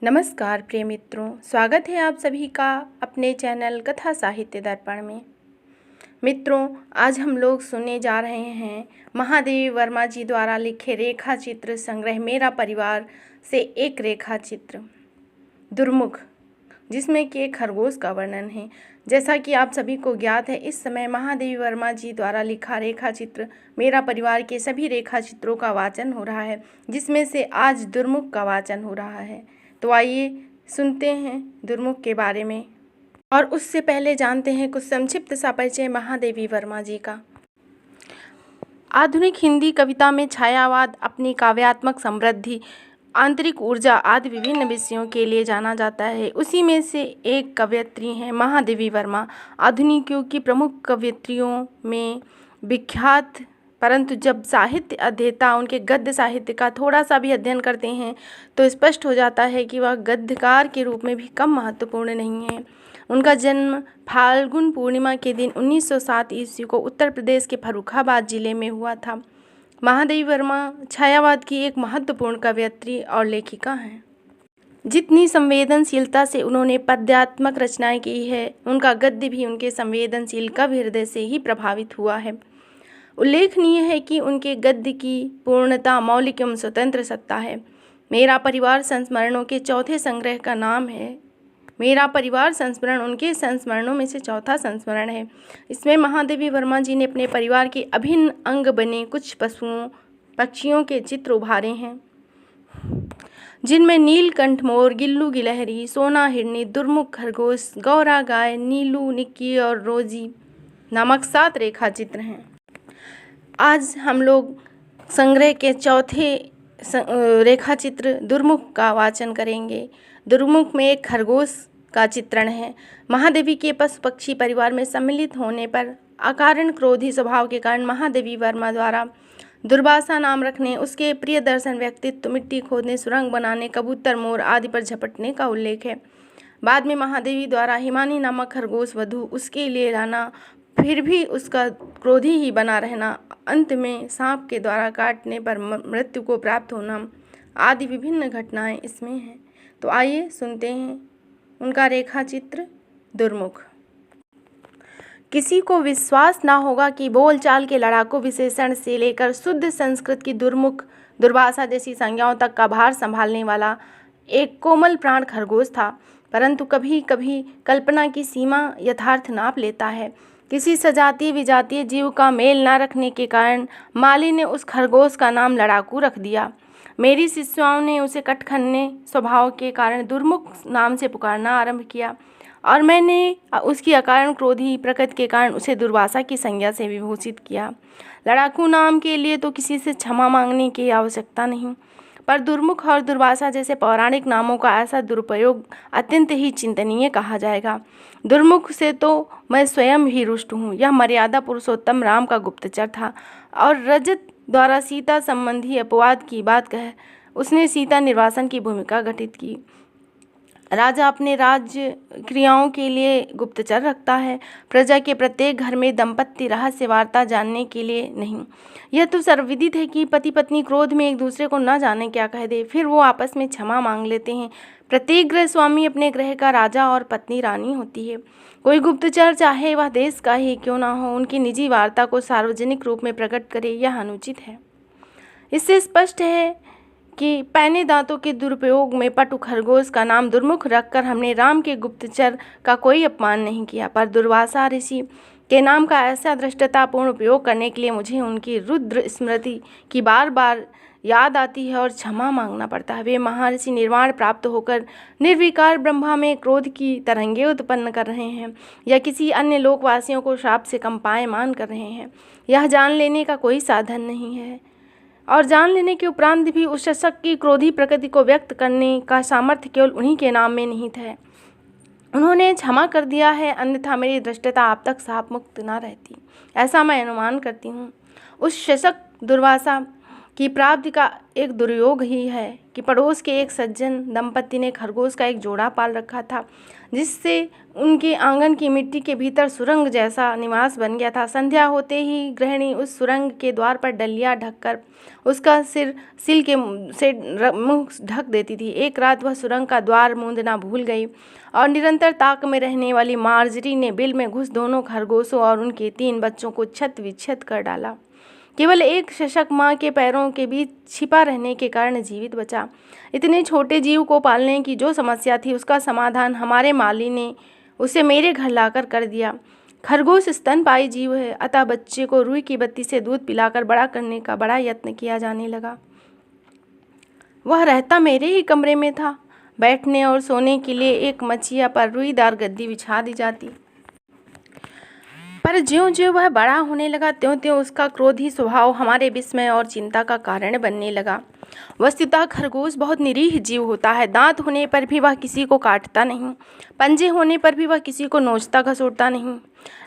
नमस्कार प्रिय मित्रों, स्वागत है आप सभी का अपने चैनल कथा साहित्य दर्पण में। मित्रों, आज हम लोग सुनने जा रहे हैं महादेवी वर्मा जी द्वारा लिखे रेखा चित्र संग्रह मेरा परिवार से एक रेखा चित्र दुर्मुख, जिसमें कि एक खरगोश का वर्णन है। जैसा कि आप सभी को ज्ञात है, इस समय महादेवी वर्मा जी द्वारा लिखा रेखा चित्र मेरा परिवार के सभी रेखा चित्रों का वाचन हो रहा है, जिसमें से आज दुर्मुख का वाचन हो रहा है। तो आइए सुनते हैं दुर्मुख के बारे में, और उससे पहले जानते हैं कुछ संक्षिप्त सा परिचय महादेवी वर्मा जी का। आधुनिक हिंदी कविता में छायावाद अपनी काव्यात्मक समृद्धि, आंतरिक ऊर्जा आदि विभिन्न विषयों के लिए जाना जाता है। उसी में से एक कवयित्री हैं महादेवी वर्मा। आधुनिक युग की प्रमुख कवयित्रियों में विख्यात, परंतु जब साहित्य अध्येता उनके गद्य साहित्य का थोड़ा सा भी अध्ययन करते हैं तो स्पष्ट हो जाता है कि वह गद्यकार के रूप में भी कम महत्वपूर्ण नहीं है। उनका जन्म फाल्गुन पूर्णिमा के दिन 1907 ईस्वी को उत्तर प्रदेश के फर्रुखाबाद जिले में हुआ था। महादेवी वर्मा छायावाद की एक महत्वपूर्ण कवयित्री और लेखिका हैं। जितनी संवेदनशीलता से उन्होंने पद्यात्मक रचनाएं की है, उनका गद्य भी उनके संवेदनशील कवि हृदय से ही प्रभावित हुआ है। उल्लेखनीय है कि उनके गद्य की पूर्णता, मौलिक एवं स्वतंत्र सत्ता है। मेरा परिवार संस्मरणों के चौथे संग्रह का नाम है। मेरा परिवार संस्मरण उनके संस्मरणों में से चौथा संस्मरण है। इसमें महादेवी वर्मा जी ने अपने परिवार के अभिन्न अंग बने कुछ पशुओं पक्षियों के चित्र उभारे हैं, जिनमें नीलकंठ मोर, गिल्लू गिलहरी, सोना हिरनी, दुर्मुख खरगोश, गौरा गाय, नीलू, निक्की और रोजी नामक 7 रेखा चित्र हैं। आज हम लोग संग्रह के चौथे रेखा चित्र दुर्मुख का वाचन करेंगे। दुर्मुख में एक खरगोश का चित्रण है। महादेवी के पशु पक्षी परिवार में सम्मिलित होने पर अकारण क्रोधी स्वभाव के कारण महादेवी वर्मा द्वारा दुर्वासा नाम रखने, उसके प्रिय दर्शन व्यक्तित्व, मिट्टी खोदने, सुरंग बनाने, कबूतर मोर आदि पर झपटने का उल्लेख है। बाद में महादेवी द्वारा हिमानी नामक खरगोश वधु उसके लिए लाना, फिर भी उसका क्रोधी ही बना रहना, अंत में सांप के द्वारा काटने पर मृत्यु को प्राप्त होना आदि विभिन्न घटनाएं इसमें हैं। तो आइए सुनते हैं उनका रेखा चित्र दुर्मुख। किसी को विश्वास ना होगा कि बोलचाल के लड़ाकू विशेषण से लेकर शुद्ध संस्कृत की दुर्मुख, दुर्वासा जैसी संज्ञाओं तक का भार संभालने वाला एक कोमल प्राण खरगोश था, परंतु कभी कभी कल्पना की सीमा यथार्थ नाप लेता है। किसी सजातीय विजातीय जीव का मेल ना रखने के कारण माली ने उस खरगोश का नाम लड़ाकू रख दिया। मेरी शिष्याओं ने उसे कटखन्ने स्वभाव के कारण दुर्मुख नाम से पुकारना आरंभ किया, और मैंने उसकी अकारण क्रोधी प्रकृति के कारण उसे दुर्वासा की संज्ञा से विभूषित किया। लड़ाकू नाम के लिए तो किसी से क्षमा मांगने की आवश्यकता नहीं, पर दुर्मुख और दुर्वासा जैसे पौराणिक नामों का ऐसा दुरुपयोग अत्यंत ही चिंतनीय कहा जाएगा। दुर्मुख से तो मैं स्वयं ही रुष्ट हूँ। यह मर्यादा पुरुषोत्तम राम का गुप्तचर था, और रजत द्वारा सीता संबंधी अपवाद की बात कह उसने सीता निर्वासन की भूमिका घटित की। राजा अपने राज्य क्रियाओं के लिए गुप्तचर रखता है, प्रजा के प्रत्येक घर में दंपत्ति रहस्य वार्ता जानने के लिए नहीं। यह तो सर्वविदित है कि पति पत्नी क्रोध में एक दूसरे को न जाने क्या कह दे, फिर वो आपस में क्षमा मांग लेते हैं। प्रत्येक गृह स्वामी अपने ग्रह का राजा और पत्नी रानी होती है। कोई गुप्तचर, चाहे वह देश का ही क्यों ना हो, उनकी निजी वार्ता को सार्वजनिक रूप में प्रकट करे, यह अनुचित है। इससे स्पष्ट है कि पैने दांतों के दुरुपयोग में पटु खरगोश का नाम दुर्मुख रखकर हमने राम के गुप्तचर का कोई अपमान नहीं किया, पर दुर्वासा ऋषि के नाम का ऐसा धृष्टतापूर्ण उपयोग करने के लिए मुझे उनकी रुद्र स्मृति की बार बार याद आती है और क्षमा मांगना पड़ता है। वे महर्षि निर्वाण प्राप्त होकर निर्विकार ब्रह्मा में क्रोध की तरंगे उत्पन्न कर रहे हैं, या किसी अन्य लोकवासियों को श्राप से कंपायमान कर रहे हैं, यह जान लेने का कोई साधन नहीं है। और जान लेने के उपरांत भी उस शशक की क्रोधी प्रकृति को व्यक्त करने का सामर्थ्य केवल उन्हीं के नाम में निहित है। उन्होंने क्षमा कर दिया है, अन्यथा मेरी दृष्टता आप तक साप मुक्त ना रहती, ऐसा मैं अनुमान करती हूँ। उस शशक दुर्वासा कि प्राप्ति का एक दुर्योग ही है कि पड़ोस के एक सज्जन दंपति ने खरगोश का एक जोड़ा पाल रखा था, जिससे उनके आंगन की मिट्टी के भीतर सुरंग जैसा निवास बन गया था। संध्या होते ही गृहिणी उस सुरंग के द्वार पर डलिया ढककर उसका सिल के से मुंह ढक देती थी। एक रात वह सुरंग का द्वार मूंदना भूल गई और निरंतर ताक में रहने वाली मार्जरी ने बिल में घुस दोनों खरगोशों और उनके 3 बच्चों को छत विच्छेद कर डाला। केवल एक शशक माँ के पैरों के बीच छिपा रहने के कारण जीवित बचा। इतने छोटे जीव को पालने की जो समस्या थी, उसका समाधान हमारे माली ने उसे मेरे घर लाकर कर दिया। खरगोश स्तनपायी जीव है, अतः बच्चे को रुई की बत्ती से दूध पिलाकर बड़ा करने का बड़ा यत्न किया जाने लगा। वह रहता मेरे ही कमरे में था। बैठने और सोने के लिए एक मचिया पर रुईदार गद्दी बिछा दी जाती, पर ज्यों-ज्यों वह बड़ा होने लगा त्यों-त्यों उसका क्रोधी स्वभाव हमारे विस्मय और चिंता का कारण बनने लगा। वस्तुतः खरगोश बहुत निरीह जीव होता है। दांत होने पर भी वह किसी को काटता नहीं, पंजे होने पर भी वह किसी को नोचता घसोटता नहीं।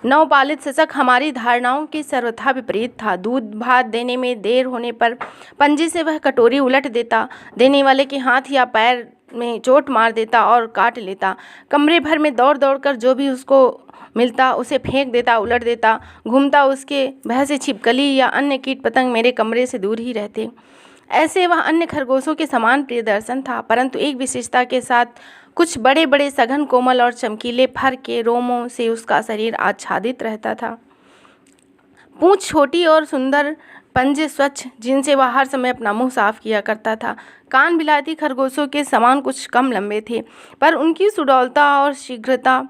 नवपालित शशक हमारी धारणाओं के सर्वथा विपरीत था। दूध भात देने में देर होने पर पंजे से वह कटोरी उलट देता, देने वाले के हाथ या पैर में चोट मार देता और काट लेता। कमरे भर में दौड़ दौड़ कर जो भी उसको मिलता उसे फेंक देता, उलट देता। घूमता उसके भय से छिपकली या अन्य कीट पतंग मेरे कमरे से दूर ही रहते। ऐसे वह अन्य खरगोशों के समान प्रियदर्शन था, परंतु एक विशेषता के साथ। कुछ बड़े बड़े सघन कोमल और चमकीले फर के रोमों से उसका शरीर आच्छादित रहता था। पूंछ छोटी और सुंदर, पंजे स्वच्छ जिनसे वह हर समय अपना मुंह साफ किया करता था। कान बिलाती खरगोशों के समान कुछ कम लंबे थे, पर उनकी सुडौलता और शीघ्रता,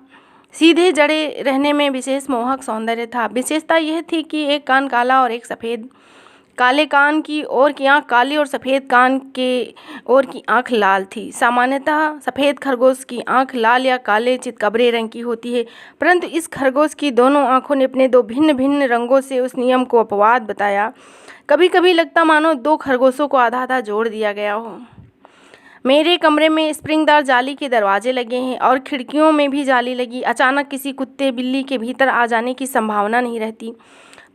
सीधे जड़े रहने में विशेष मोहक सौंदर्य था। विशेषता यह थी कि एक कान काला और एक सफ़ेद। काले कान की ओर की आँख काली और सफ़ेद कान के ओर की आँख लाल थी। सामान्यतः सफ़ेद खरगोश की आँख लाल या काले चितकबरे रंग की होती है, परंतु इस खरगोश की दोनों आँखों ने अपने 2 भिन्न भिन्न रंगों से उस नियम को अपवाद बताया। कभी कभी लगता मानो 2 खरगोशों को आधा आधा जोड़ दिया गया हो। मेरे कमरे में स्प्रिंगदार जाली के दरवाजे लगे हैं और खिड़कियों में भी जाली लगी। अचानक किसी कुत्ते बिल्ली के भीतर आ जाने की संभावना नहीं रहती,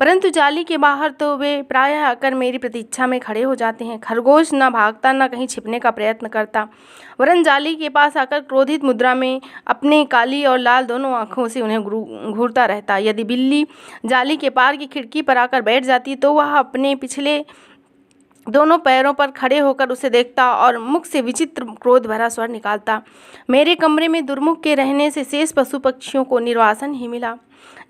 परंतु जाली के बाहर तो वे प्रायः आकर मेरी प्रतीक्षा में खड़े हो जाते हैं। खरगोश न भागता न कहीं छिपने का प्रयत्न करता, वरन जाली के पास आकर क्रोधित मुद्रा में अपने काली और लाल दोनों आँखों से उन्हें घूरता रहता। यदि बिल्ली जाली के पार की खिड़की पर आकर बैठ जाती तो वह अपने पिछले दोनों पैरों पर खड़े होकर उसे देखता और मुख से विचित्र क्रोध भरा स्वर निकालता। मेरे कमरे में दुर्मुख के रहने से शेष पशु पक्षियों को निर्वासन ही मिला।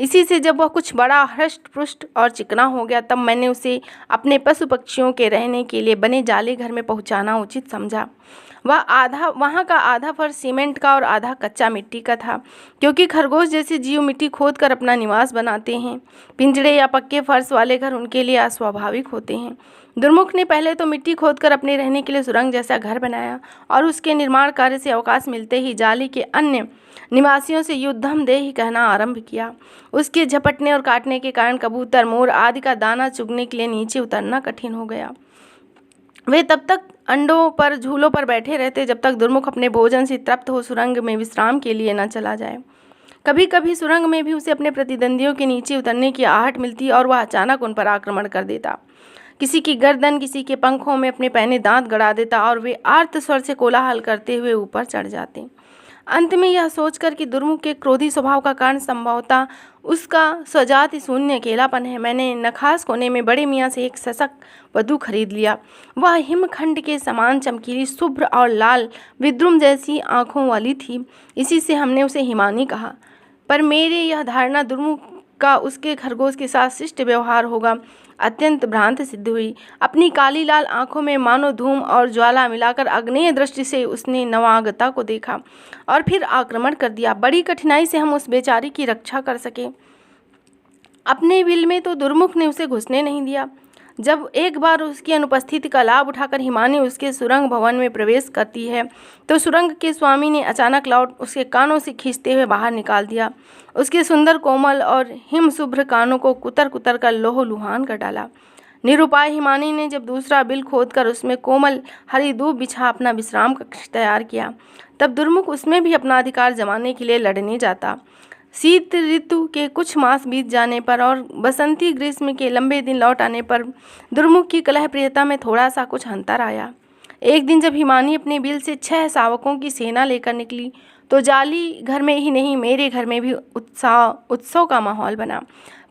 इसी से जब वह कुछ बड़ा हृष्ट पुष्ट और चिकना हो गया, तब मैंने उसे अपने पशु पक्षियों के रहने के लिए बने जाले घर में पहुंचाना उचित समझा। वहाँ का आधा फर्श सीमेंट का और आधा कच्चा मिट्टी का था, क्योंकि खरगोश जैसे जीव मिट्टी खोदकर अपना निवास बनाते हैं। पिंजड़े या पक्के फर्श वाले घर उनके लिए अस्वाभाविक होते हैं। दुर्मुख ने पहले तो मिट्टी खोदकर अपने रहने के लिए सुरंग जैसा घर बनाया और उसके निर्माण कार्य से अवकाश मिलते ही जाली के अन्य निवासियों से युद्धम देहि कहना आरंभ किया। उसके झपटने और काटने के कारण कबूतर, मोर आदि का दाना चुगने के लिए नीचे उतरना कठिन हो गया। वे तब तक अंडों पर झूलों पर बैठे रहते जब तक दुर्मुख अपने भोजन से तृप्त हो सुरंग में विश्राम के लिए न चला जाए। कभी कभी सुरंग में भी उसे अपने प्रतिद्वंदियों के नीचे उतरने की आहट मिलती और वह अचानक उन पर आक्रमण कर देता। किसी की गर्दन, किसी के पंखों में अपने पैने दांत गड़ा देता और वे आर्त स्वर से कोलाहल करते हुए ऊपर चढ़ जाते। अंत में यह सोचकर कि दुर्मुख के क्रोधी स्वभाव का कारण संभवतः उसका स्वजाति शून्य अकेलापन है, मैंने नखास कोने में बड़े मियाँ से एक शशक वधू खरीद लिया। वह हिमखंड के समान चमकीली, शुभ्र और लाल विद्रुम जैसी आँखों वाली थी। इसी से हमने उसे हिमानी कहा। पर मेरी यह धारणा दुर्मुख का उसके खरगोश के साथ शिष्ट व्यवहार होगा अत्यंत भ्रांत सिद्ध हुई। अपनी काली लाल आंखों में मानो धूम और ज्वाला मिलाकर अग्नेय दृष्टि से उसने नवागता को देखा और फिर आक्रमण कर दिया। बड़ी कठिनाई से हम उस बेचारी की रक्षा कर सके। अपने बिल में तो दुर्मुख ने उसे घुसने नहीं दिया। जब एक बार उसकी अनुपस्थिति का लाभ उठाकर हिमानी उसके सुरंग भवन में प्रवेश करती है तो सुरंग के स्वामी ने अचानक लौट उसके कानों से खींचते हुए बाहर निकाल दिया। उसके सुंदर कोमल और हिमशुभ्र कानों को कुतर कुतर कर लोह लुहान कर डाला। निरुपाय हिमानी ने जब दूसरा बिल खोदकर उसमें कोमल हरी दूब बिछा अपना विश्राम कक्ष तैयार किया, तब दुर्मुख उसमें भी अपना अधिकार जमाने के लिए लड़ने जाता। शीत ऋतु के कुछ मास बीत जाने पर और बसंती ग्रीष्म के लंबे दिन लौट आने पर दुर्मुख की कलह प्रियता में थोड़ा सा कुछ अंतर आया। एक दिन जब हिमानी अपने बिल से 6 शावकों की सेना लेकर निकली तो जाली घर में ही नहीं, मेरे घर में भी उत्सव का माहौल बना।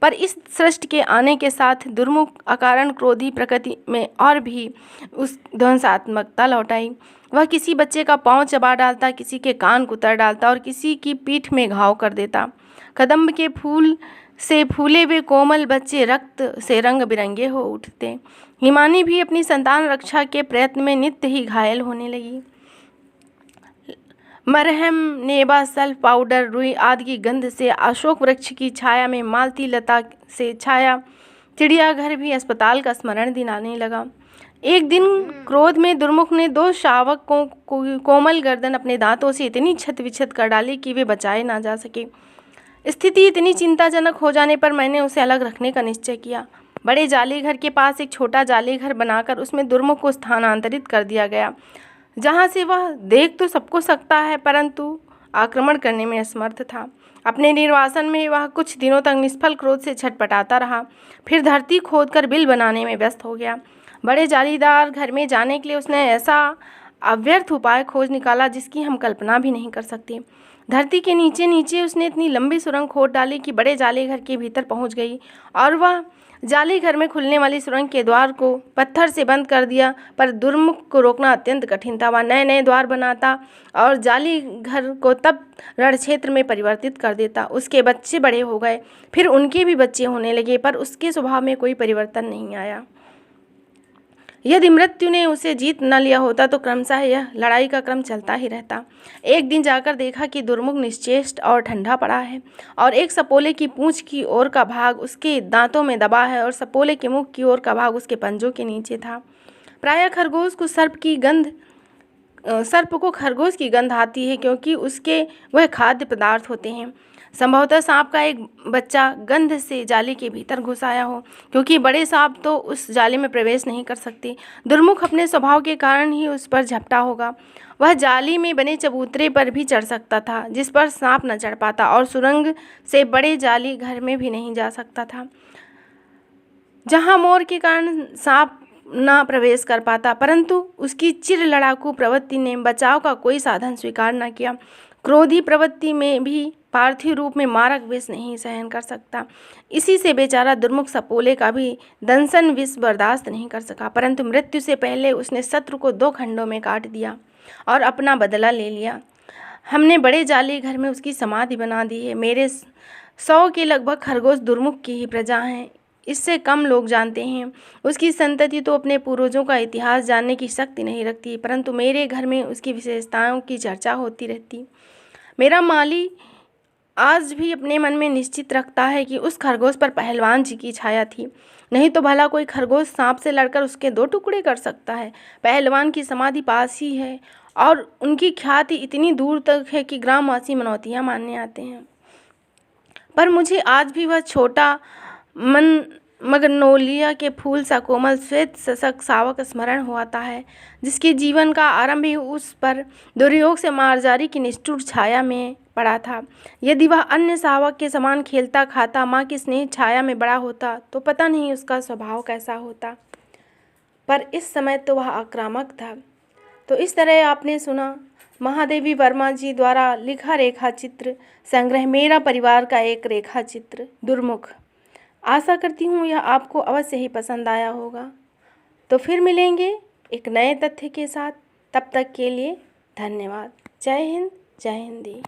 पर इस सृष्टि के आने के साथ दुर्मुख अकारण क्रोधी प्रकृति में और भी उस ध्वंसात्मकता लौट आई। वह किसी बच्चे का पांव चबा डालता, किसी के कान कुतर डालता और किसी की पीठ में घाव कर देता। कदम्ब के फूल से फूले हुए कोमल बच्चे रक्त से रंग बिरंगे हो उठते। हिमानी भी अपनी संतान रक्षा के प्रयत्न में नित्य ही घायल होने लगी। मरहम, नेबा, सल्फ पाउडर, रुई आदि की गंध से अशोक वृक्ष की छाया में मालती लता से छाया चिड़ियाघर भी अस्पताल का स्मरण दिलाने लगा। एक दिन क्रोध में दुर्मुख ने 2 शावकों को कोमल गर्दन अपने दांतों से इतनी छत विछत कर डाली कि वे बचाए ना जा सके। स्थिति इतनी चिंताजनक हो जाने पर मैंने उसे अलग रखने का निश्चय किया। बड़े जाली घर के पास एक छोटा जाली घर बनाकर उसमें दुर्मुख को स्थानांतरित कर दिया गया, जहाँ से वह देख तो सबको सकता है परंतु आक्रमण करने में असमर्थ था। अपने निर्वासन में वह कुछ दिनों तक निष्फल क्रोध से छटपटाता रहा, फिर धरती खोदकर बिल बनाने में व्यस्त हो गया। बड़े जालीदार घर में जाने के लिए उसने ऐसा अव्यर्थ उपाय खोज निकाला जिसकी हम कल्पना भी नहीं कर सकते। धरती के नीचे नीचे उसने इतनी लंबी सुरंग खोद डाली कि बड़े जाली घर के भीतर पहुंच गई और वह जाली घर में खुलने वाली सुरंग के द्वार को पत्थर से बंद कर दिया। पर दुर्मुख को रोकना अत्यंत कठिन था। वह नए नए द्वार बनाता और जाली घर को तब रण क्षेत्र में परिवर्तित कर देता। उसके बच्चे बड़े हो गए, फिर उनके भी बच्चे होने लगे, पर उसके स्वभाव में कोई परिवर्तन नहीं आया। यदि मृत्यु ने उसे जीत न लिया होता तो क्रमशः यह लड़ाई का क्रम चलता ही रहता। एक दिन जाकर देखा कि दुर्मुख निश्चेष्ट और ठंडा पड़ा है और एक सपोले की पूंछ की ओर का भाग उसके दांतों में दबा है और सपोले के मुख की ओर का भाग उसके पंजों के नीचे था। प्रायः सर्प को खरगोश की गंध आती है क्योंकि उसके वह खाद्य पदार्थ होते हैं। संभवतः सांप का एक बच्चा गंध से जाली के भीतर घुस आया हो, क्योंकि बड़े सांप तो उस जाली में प्रवेश नहीं कर सकते। दुर्मुख अपने स्वभाव के कारण ही उस पर झपटा होगा। वह जाली में बने चबूतरे पर भी चढ़ सकता था जिस पर सांप न चढ़ पाता, और सुरंग से बड़े जाली घर में भी नहीं जा सकता था जहाँ मोर के कारण सांप न प्रवेश कर पाता। परंतु उसकी चिर लड़ाकू प्रवृत्ति ने बचाव का कोई साधन स्वीकार न किया। क्रोधी प्रवृत्ति में भी पार्थिव रूप में मारक विष नहीं सहन कर सकता। इसी से बेचारा दुर्मुख सपोले का भी दंसन विष बर्दाश्त नहीं कर सका, परंतु मृत्यु से पहले उसने शत्रु को 2 खंडों में काट दिया और अपना बदला ले लिया। हमने बड़े जाली घर में उसकी समाधि बना दी है। मेरे 100 के लगभग खरगोश दुर्मुख की ही प्रजा हैं, इससे कम लोग जानते हैं। उसकी संतति तो अपने पूर्वजों का इतिहास जानने की शक्ति नहीं रखती, परंतु मेरे घर में उसकी विशेषताओं की चर्चा होती रहती। मेरा माली आज भी अपने मन में निश्चित रखता है कि उस खरगोश पर पहलवान जी की छाया थी, नहीं तो भला कोई खरगोश सांप से लड़कर उसके 2 टुकड़े कर सकता है। पहलवान की समाधि पास ही है और उनकी ख्याति इतनी दूर तक है कि ग्रामवासी मनौतियाँ मानने आते हैं। पर मुझे आज भी वह छोटा मगनोलिया के फूल सा कोमल श्वेत सशक शावक स्मरण हो आता है, जिसके जीवन का आरंभ ही उस पर दुर्योग से मारजारी की निष्ठुर छाया में पड़ा था। यदि वह अन्य शावक के समान खेलता खाता माँ की स्नेह छाया में बड़ा होता तो पता नहीं उसका स्वभाव कैसा होता, पर इस समय तो वह आक्रामक था। तो इस तरह आपने सुना महादेवी वर्मा जी द्वारा लिखा रेखा चित्र संग्रह मेरा परिवार का एक रेखा चित्र दुर्मुख। आशा करती हूँ यह आपको अवश्य ही पसंद आया होगा। तो फिर मिलेंगे एक नए तथ्य के साथ, तब तक के लिए धन्यवाद। जय हिंद, जय हिंदी।